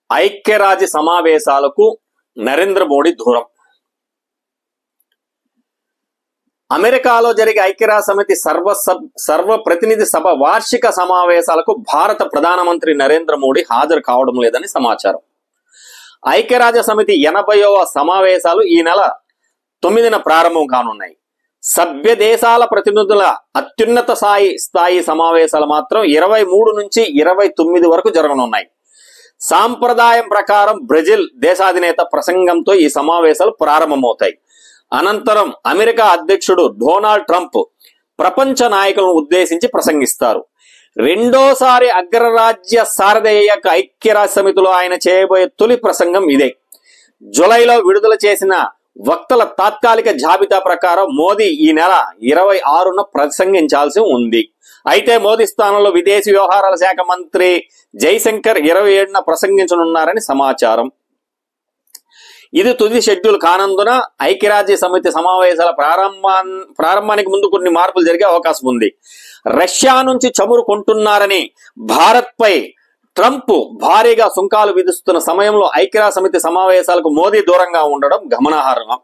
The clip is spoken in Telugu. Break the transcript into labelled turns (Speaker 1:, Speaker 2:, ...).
Speaker 1: ఐక్యరాజ్య సమావేశాలకు నరేంద్ర మోడీ దూరం. అమెరికాలో జరిగే ఐక్యరాజ్య సమితి సర్వప్రతినిధి సభ వార్షిక సమావేశాలకు భారత ప్రధానమంత్రి నరేంద్ర మోడీ హాజరు కావడం లేదని సమాచారం. ఐక్యరాజ్య సమితి 80వ సమావేశాలు ఈ నెల 9న ప్రారంభం కానున్నాయి. సభ్య దేశాల ప్రతినిధుల అత్యున్నత స్థాయి సమావేశాలు మాత్రం 23 నుంచి 29 వరకు జరగనున్నాయి. సాంప్రదాయం ప్రకారం బ్రెజిల్ దేశాధినేత ప్రసంగంతో ఈ సమావేశాలు ప్రారంభమవుతాయి. అనంతరం అమెరికా అధ్యక్షుడు డొనాల్డ్ ట్రంప్ ప్రపంచ నాయకులను ఉద్దేశించి ప్రసంగిస్తారు. రెండోసారి అగ్రరాజ్య సారథి అయ్యాక ఐక్యరాజ్య సమితిలో ఆయన చేయబోయే తొలి ప్రసంగం ఇదే. జూలైలో విడుదల చేసిన వక్తల తాత్కాలిక జాబితా ప్రకారం మోదీ ఈ నెల 26న ప్రసంగించాల్సి ఉంది. అయితే మోదీ స్థానంలో విదేశీ వ్యవహారాల శాఖ మంత్రి జైశంకర్ 27న ప్రసంగించనున్నారని సమాచారం. ఇది తుది షెడ్యూల్ కానందున ఐక్యరాజ్య సమితి సమావేశాల ప్రారంభానికి ముందు కొన్ని మార్పులు జరిగే అవకాశం ఉంది. రష్యా నుంచి చమురు కొంటున్నారని భారత్ పై ట్రంప్ భారీగా సుంకాలు విధిస్తున్న సమయంలో ఐక్యరాజ్య సమితి సమావేశాలకు మోదీ దూరంగా ఉండడం గమనార్హం.